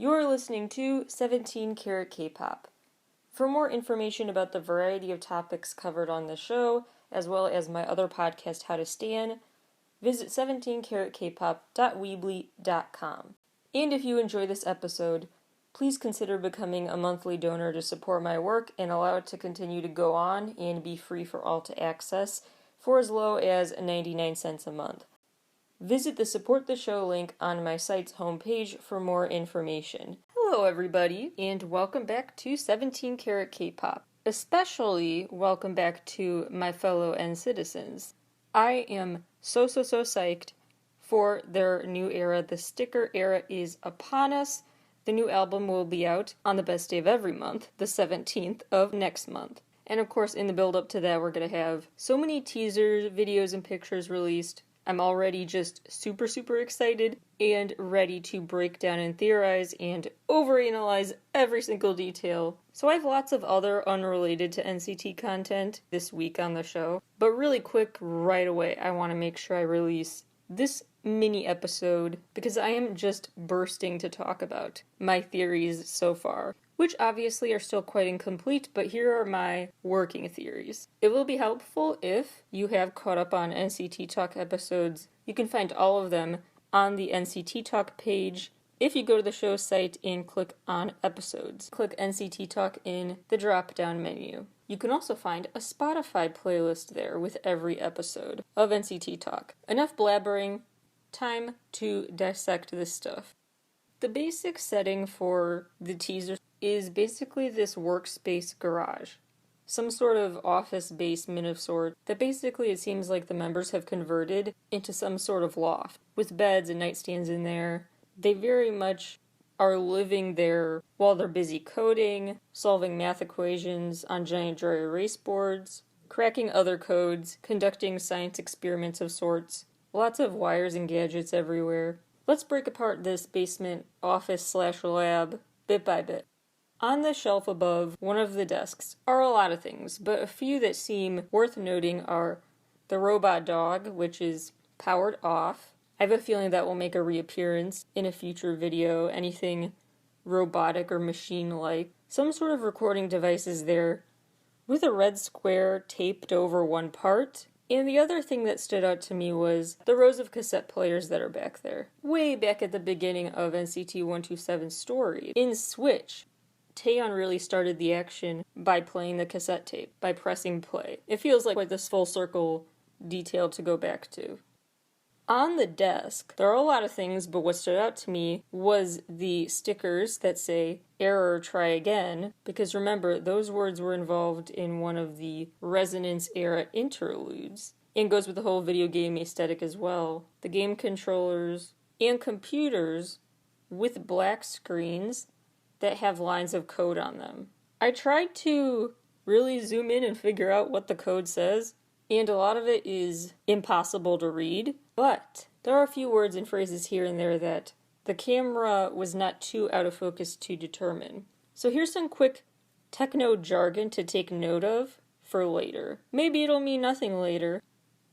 You're listening to 17 Carat K-Pop. For more information about the variety of topics covered on the show, as well as my other podcast, How to Stan, visit 17caratkpop.weebly.com. And if you enjoy this episode, please consider becoming a monthly donor to support my work and allow it to continue to go on and be free for all to access for as low as 99 cents a month. Visit the Support the Show link on my site's homepage for more information. Hello everybody, and welcome back to 17 Carat K-Pop. Especially welcome back to my fellow N-citizens. I am so psyched for their new era. The sticker era is upon us. The new album will be out on the best day of every month, the 17th of next month. And of course, in the build-up to that, we're going to have so many teasers, videos, and pictures released. I'm already just super excited and ready to break down and theorize and overanalyze every single detail. So I have lots of other unrelated to NCT content this week on the show. But really quick, right away, I want to make sure I release this mini episode because I am just bursting to talk about my theories so far, which obviously are still quite incomplete, but here are my working theories. It will be helpful if you have caught up on NCT Talk episodes. You can find all of them on the NCT Talk page if you go to the show site and click on episodes. Click NCT Talk in the drop-down menu. You can also find a Spotify playlist there with every episode of NCT Talk. Enough blabbering, time to dissect this stuff. The basic setting for the teaser is basically this workspace garage. Some sort of office basement of sort that basically it seems like the members have converted into some sort of loft with beds and nightstands in there. They very much are living there while they're busy coding, solving math equations on giant dry erase boards, cracking other codes, conducting science experiments of sorts. Lots of wires and gadgets everywhere. Let's break apart this basement office/lab bit by bit. On the shelf above one of the desks are a lot of things, but a few that seem worth noting are the robot dog, which is powered off. I have a feeling that will make a reappearance in a future video, anything robotic or machine-like. Some sort of recording device is there with a red square taped over one part. And the other thing that stood out to me was the rows of cassette players that are back there. Way back at the beginning of NCT 127's story, in Switch, Taeyeon really started the action by playing the cassette tape, by pressing play. It feels like this full circle detail to go back to. On the desk, there are a lot of things, but what stood out to me was the stickers that say, "Error, try again," because remember, those words were involved in one of the Resonance-era interludes, and goes with the whole video game aesthetic as well. The game controllers and computers with black screens that have lines of code on them. I tried to really zoom in and figure out what the code says, and a lot of it is impossible to read, but there are a few words and phrases here and there that the camera was not too out of focus to determine. So here's some quick techno jargon to take note of for later. Maybe it'll mean nothing later.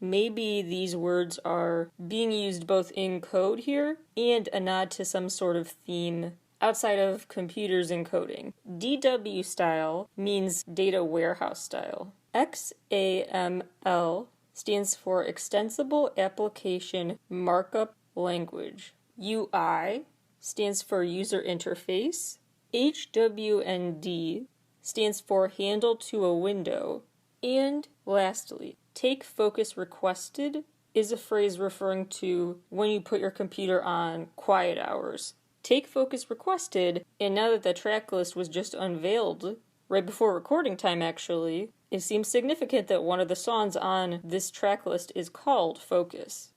Maybe these words are being used both in code here and a nod to some sort of theme outside of computers and coding. DW style means data warehouse style. XAML stands for Extensible Application Markup Language. UI stands for User Interface. HWND stands for Handle to a Window. And lastly, Take Focus Requested is a phrase referring to when you put your computer on quiet hours. Take Focus Requested, and now that the track list was just unveiled, right before recording time actually, it seems significant that one of the songs on this track list is called Focus.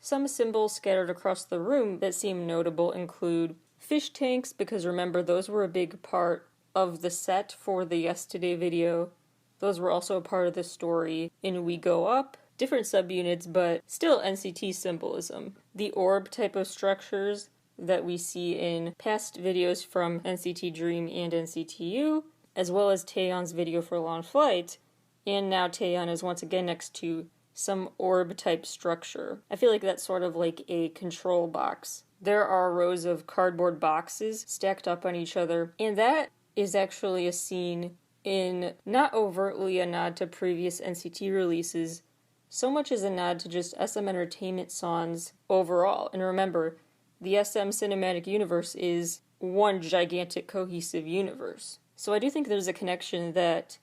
Some symbols scattered across the room that seem notable include fish tanks, because remember those were a big part of the set for the Yesterday video. Those were also a part of the story in We Go Up. Different subunits, but still NCT symbolism. The orb type of structures that we see in past videos from NCT Dream and NCTU, as well as Taeyeon's video for Long Flight, and now Taeyeon is once again next to some orb-type structure. I feel like that's sort of like a control box there are rows of cardboard boxes stacked up on each other, and that is actually a scene in not overtly a nod to previous NCT releases, so much as a nod to just SM Entertainment songs overall. And remember, the SM cinematic universe is one gigantic cohesive universe. So I do think there's a connection that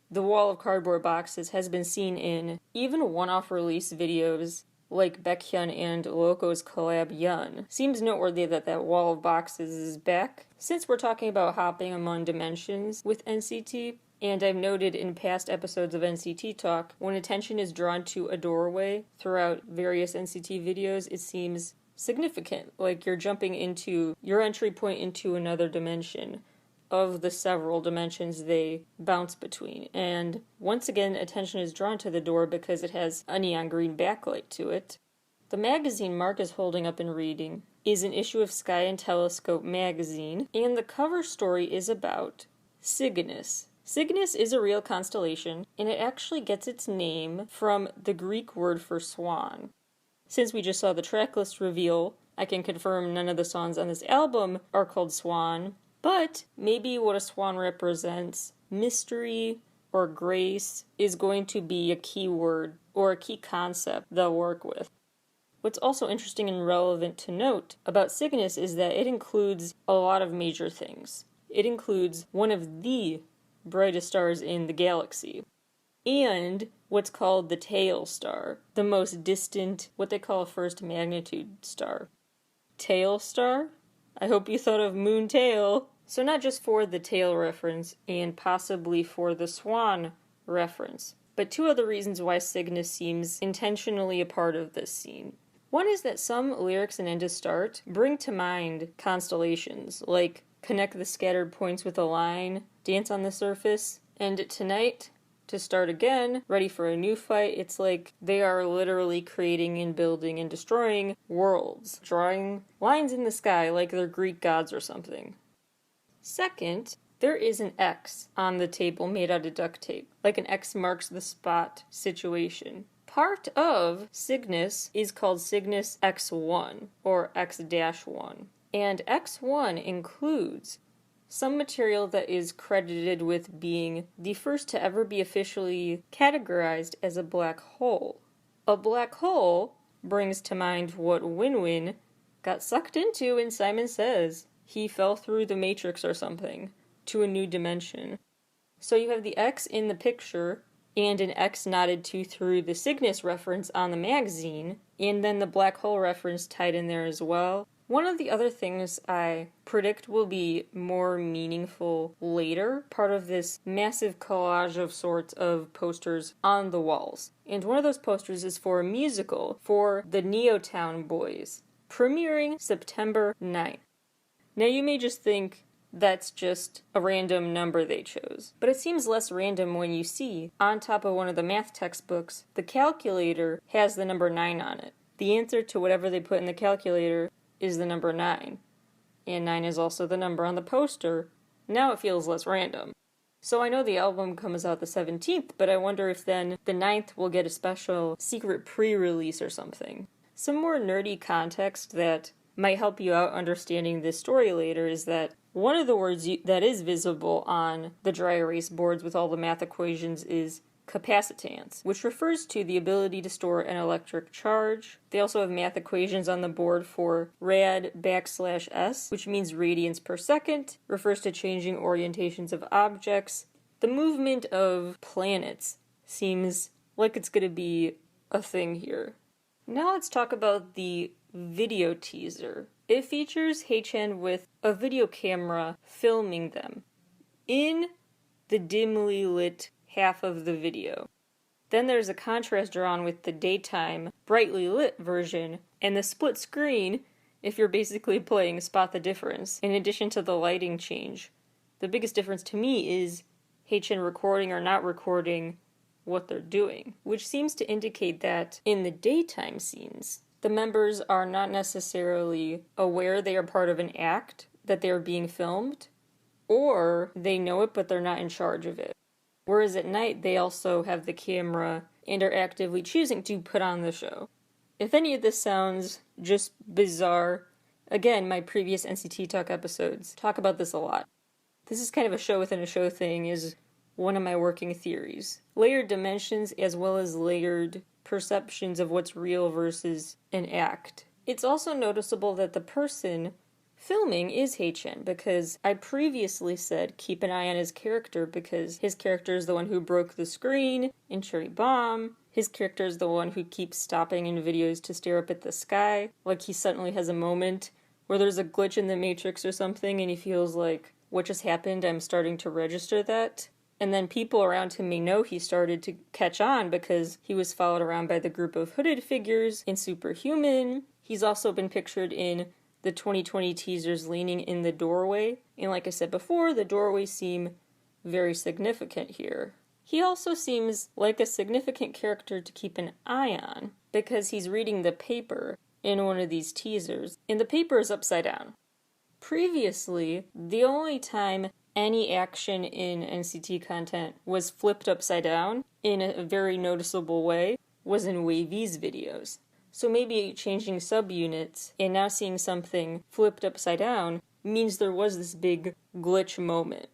the wall of cardboard boxes has been seen in even one-off release videos like Baekhyun and Loco's collab Yun. Seems noteworthy that that wall of boxes is back. Since we're talking about hopping among dimensions with NCT, and I've noted in past episodes of NCT Talk, when attention is drawn to a doorway throughout various NCT videos, it seems significant, like you're jumping into your entry point into another dimension of the several dimensions they bounce between. And once again, attention is drawn to the door because it has a neon green backlight to it. The magazine Mark is holding up and reading is an issue of Sky and Telescope magazine, and the cover story is about Cygnus. Cygnus is a real constellation, and it actually gets its name from the Greek word for swan. Since we just saw the tracklist reveal, I can confirm none of the songs on this album are called Swan, but maybe what a swan represents, mystery or grace, is going to be a key word or a key concept they'll work with. What's also interesting and relevant to note about Cygnus is that it includes a lot of major things. It includes one of the brightest stars in the galaxy, and what's called the tail star, the most distant, what they call a first magnitude star. Tail star? I hope you thought of moon tail. So not just for the tail reference and possibly for the swan reference, but two other reasons why Cygnus seems intentionally a part of this scene. One is that some lyrics in End to Start bring to mind constellations, like connect the scattered points with a line, dance on the surface, and tonight, to start again, ready for a new fight. It's like they are literally creating and building and destroying worlds, drawing lines in the sky like they're Greek gods or something. Second, there is an X on the table made out of duct tape, like an X marks the spot situation. Part of Cygnus is called Cygnus X1, or X-1, and X1 includes some material that is credited with being the first to ever be officially categorized as a black hole. A black hole brings to mind what Win-Win got sucked into in Simon Says. He fell through the Matrix or something, to a new dimension. So you have the X in the picture, and an X nodded to through the Cygnus reference on the magazine, and then the black hole reference tied in there as well. One of the other things I predict will be more meaningful later, part of this massive collage of sorts of posters on the walls. And one of those posters is for a musical for the Neotown Boys, premiering September 9th. Now you may just think that's just a random number they chose, but it seems less random when you see, on top of one of the math textbooks, the calculator has the number 9 on it. The answer to whatever they put in the calculator is the number 9, and 9 is also the number on the poster. Now it feels less random. So I know the album comes out the 17th, but I wonder if then the 9th will get a special secret pre-release or something. Some more nerdy context that might help you out understanding this story later is that one of the words that is visible on the dry erase boards with all the math equations is capacitance, which refers to the ability to store an electric charge. They also have math equations on the board for rad_s, which means radians per second, refers to changing orientations of objects. The movement of planets seems like it's going to be a thing here. Now let's talk about the video teaser. It features Haechan with a video camera filming them in the dimly lit half of the video. Then there's a contrast drawn with the daytime, brightly lit version, and the split screen if you're basically playing Spot the Difference, in addition to the lighting change. The biggest difference to me is Haechan recording or not recording what they're doing, which seems to indicate that in the daytime scenes, the members are not necessarily aware they are part of an act, that they are being filmed, or they know it but they're not in charge of it. Whereas at night, they also have the camera and are actively choosing to put on the show. If any of this sounds just bizarre, Again, my previous NCT Talk episodes talk about this a lot. This is kind of a show within a show thing, is one of my working theories. Layered dimensions as well as layered perceptions of what's real versus an act. It's also noticeable that the person filming is Haechan, because I previously said keep an eye on his character because his character is the one who broke the screen in Cherry Bomb. His character is the one who keeps stopping in videos to stare up at the sky, like he suddenly has a moment where there's a glitch in the Matrix or something and he feels like, what just happened? I'm starting to register that. And then people around him may know he started to catch on because he was followed around by the group of hooded figures in Superhuman. He's also been pictured in the 2020 teasers leaning in the doorway. And like I said before, the doorways seem very significant here. He also seems like a significant character to keep an eye on because he's reading the paper in one of these teasers, and the paper is upside down. Previously, the only time any action in NCT content was flipped upside down in a very noticeable way was in Wavy's videos. So maybe changing subunits and now seeing something flipped upside down means there was this big glitch moment.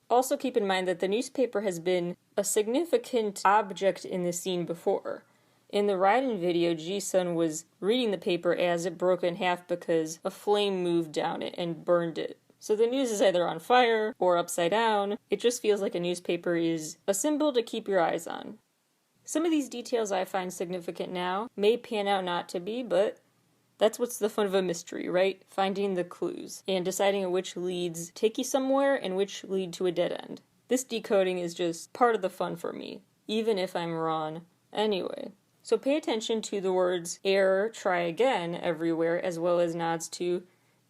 Also keep in mind that the newspaper has been a significant object in the scene before. In the Raiden video, Ji-sun was reading the paper as it broke in half because a flame moved down it and burned it. So the news is either on fire or upside down. It just feels like a newspaper is a symbol to keep your eyes on. Some of these details I find significant now may pan out not to be, but that's what's the fun of a mystery, right? Finding the clues and deciding which leads take you somewhere and which lead to a dead end. This decoding is just part of the fun for me, even if I'm wrong. Anyway, so pay attention to the words error, try again everywhere, as well as nods to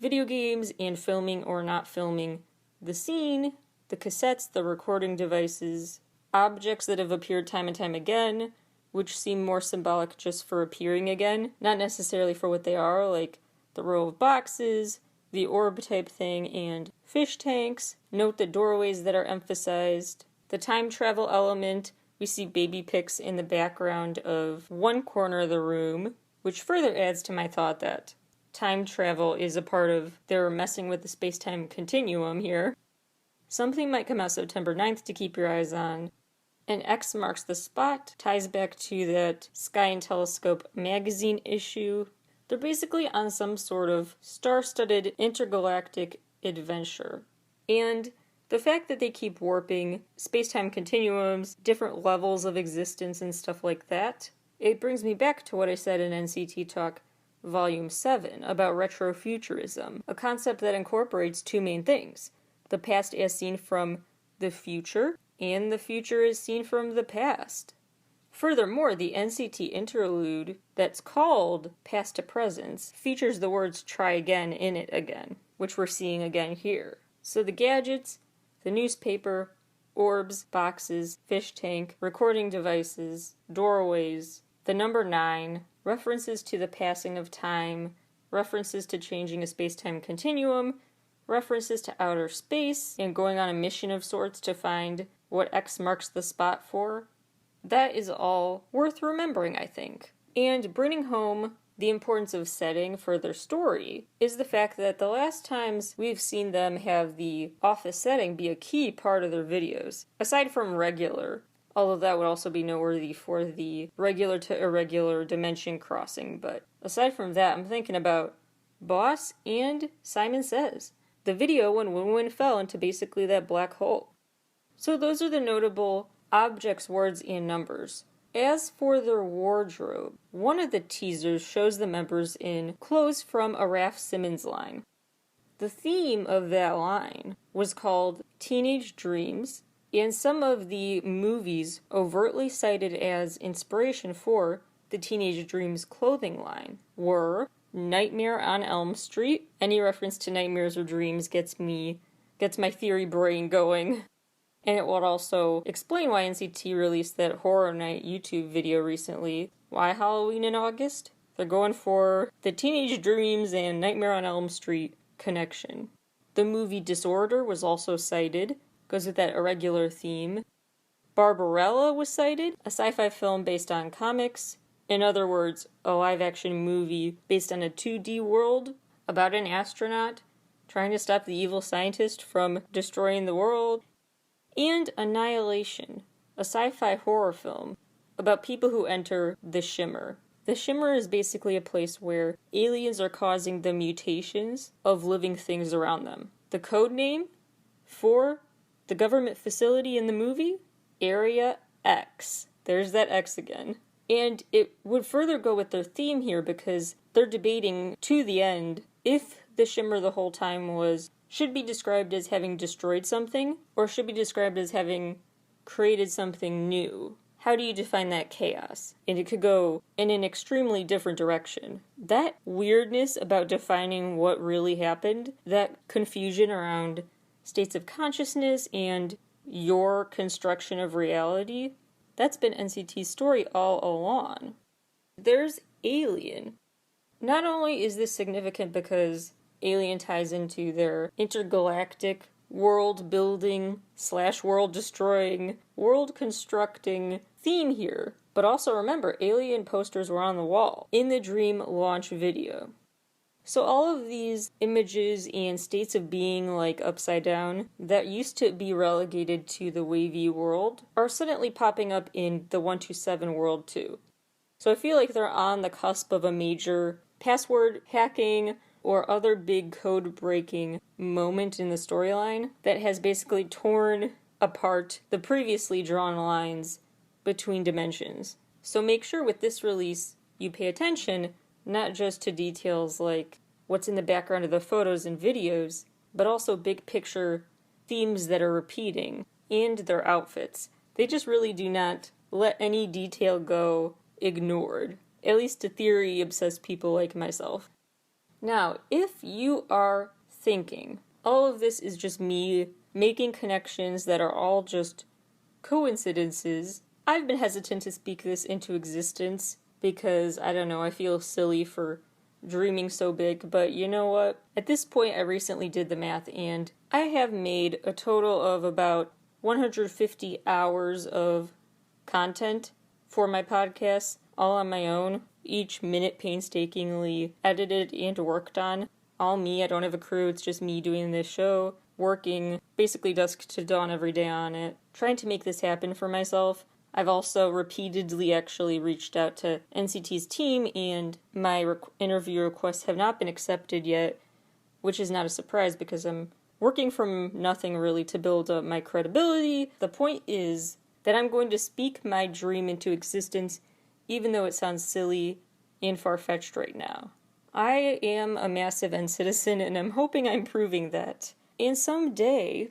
video games and filming or not filming the scene, the cassettes, the recording devices, objects that have appeared time and time again, which seem more symbolic just for appearing again, not necessarily for what they are, like the row of boxes, the orb type thing, and fish tanks. Note the doorways that are emphasized. The time travel element, we see baby pics in the background of one corner of the room, which further adds to my thought that time travel is a part of they're messing with the space-time continuum here. Something might come out September 9th to keep your eyes on. And X marks the spot ties back to that Sky and Telescope magazine issue. They're basically on some sort of star-studded intergalactic adventure. And the fact that they keep warping space-time continuums, different levels of existence and stuff like that, it brings me back to what I said in NCT Talk Volume 7 about retrofuturism, a concept that incorporates two main things: the past as seen from the future, and the future is seen from the past. Furthermore, the NCT interlude that's called Past to Presence features the words try again in it again, which we're seeing again here. So the gadgets, the newspaper, orbs, boxes, fish tank, recording devices, doorways, the number 9, references to the passing of time, references to changing a space-time continuum, references to outer space, and going on a mission of sorts to find what X marks the spot for. That is all worth remembering, I think. And bringing home the importance of setting for their story is the fact that the last times we've seen them have the office setting be a key part of their videos, aside from regular, although that would also be noteworthy for the regular to irregular dimension crossing, but aside from that, I'm thinking about Boss and Simon Says, the video when Win-Win fell into basically that black hole. So those are the notable objects, words, and numbers. As for their wardrobe, one of the teasers shows the members in clothes from a Raf Simons line. The theme of that line was called Teenage Dreams, and some of the movies overtly cited as inspiration for the Teenage Dreams clothing line were Nightmare on Elm Street. Any reference to nightmares or dreams gets my theory brain going. And it would also explain why NCT released that Horror Night YouTube video recently. Why Halloween in August? They're going for the Teenage Dreams and Nightmare on Elm Street connection. The movie Disorder was also cited, goes with that irregular theme. Barbarella was cited, a sci-fi film based on comics. In other words, a live-action movie based on a 2D world. about an astronaut trying to stop the evil scientist from destroying the world, and Annihilation, a sci-fi horror film about people who enter the Shimmer. The Shimmer is basically a place where aliens are causing the mutations of living things around them. The code name for the government facility in the movie? Area X. There's that X again. And it would further go with their theme here because they're debating to the end if the Shimmer the whole time should be described as having destroyed something or should be described as having created something new. How do you define that chaos? And it could go in an extremely different direction. That weirdness about defining what really happened, that confusion around states of consciousness and your construction of reality, that's been NCT's story all along. There's Alien. Not only is this significant because Alien ties into their intergalactic world-building / world-destroying, world-constructing theme here, but also remember, Alien posters were on the wall in the Dream launch video. So all of these images and states of being like upside down that used to be relegated to the wavy world are suddenly popping up in the 127 world too. So I feel like they're on the cusp of a major password hacking or other big code breaking moment in the storyline that has basically torn apart the previously drawn lines between dimensions. So make sure with this release you pay attention not just to details like what's in the background of the photos and videos, but also big picture themes that are repeating and their outfits. They just really do not let any detail go ignored, at least to theory-obsessed people like myself. Now, if you are thinking, all of this is just me making connections that are all just coincidences, I've been hesitant to speak this into existence because, I don't know, I feel silly for dreaming so big, but you know what? At this point, I recently did the math, and I have made a total of about 150 hours of content for my podcast, all on my own, each minute painstakingly edited and worked on. All me, I don't have a crew, it's just me doing this show, working basically dusk to dawn every day on it, trying to make this happen for myself. I've also repeatedly actually reached out to NCT's team, and my interview requests have not been accepted yet, which is not a surprise because I'm working from nothing really to build up my credibility. The point is that I'm going to speak my dream into existence, even though it sounds silly and far-fetched right now. I am a massive N-citizen, and I'm hoping I'm proving that. And someday,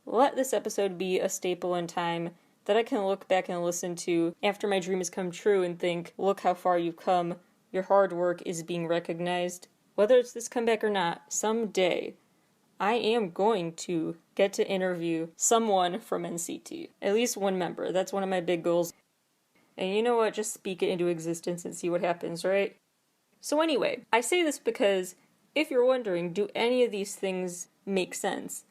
let this episode be a staple in time that I can look back and listen to after my dream has come true and think, look how far you've come, your hard work is being recognized. Whether it's this comeback or not, someday, I am going to get to interview someone from NCT. At least one member. That's one of my big goals. And you know what? Just speak it into existence and see what happens, right? So anyway, I say this because if you're wondering, do any of these things make sense?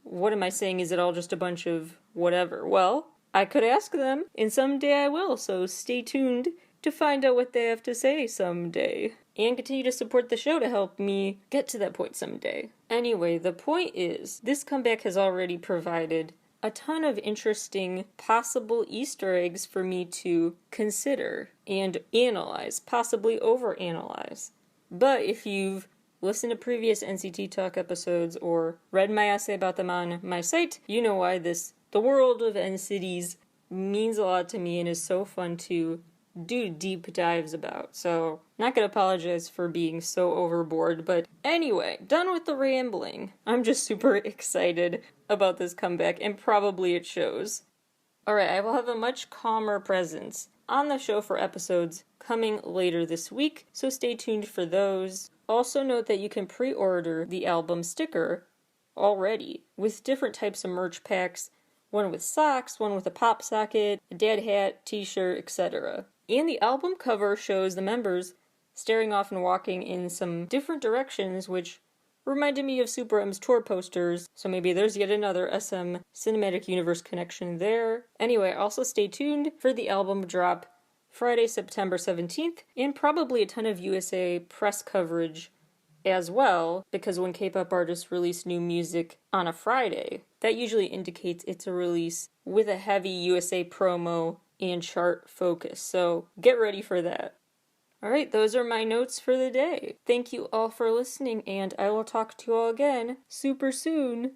What am I saying? Is it all just a bunch of whatever? Well, I could ask them, and someday I will, so stay tuned to find out what they have to say someday. And continue to support the show to help me get to that point someday. Anyway, the point is, this comeback has already provided a ton of interesting possible Easter eggs for me to consider and analyze, possibly overanalyze. But if you've listened to previous NCT Talk episodes or read my essay about them on my site, you know why the world of NCTs means a lot to me and is so fun to do deep dives about. So, not gonna apologize for being so overboard, but anyway, done with the rambling. I'm just super excited about this comeback, and probably it shows. Alright, I will have a much calmer presence on the show for episodes coming later this week, so stay tuned for those. Also note that you can pre-order the album sticker already, with different types of merch packs, one with socks, one with a pop socket, a dad hat, t-shirt, etc. And the album cover shows the members staring off and walking in some different directions, which reminded me of Super M's tour posters, so maybe there's yet another SM Cinematic Universe connection there. Anyway, also stay tuned for the album drop Friday, September 17th, and probably a ton of USA press coverage as well, because when K-pop artists release new music on a Friday, that usually indicates it's a release with a heavy USA promo and chart focus, so get ready for that. Alright, those are my notes for the day. Thank you all for listening, and I will talk to you all again super soon.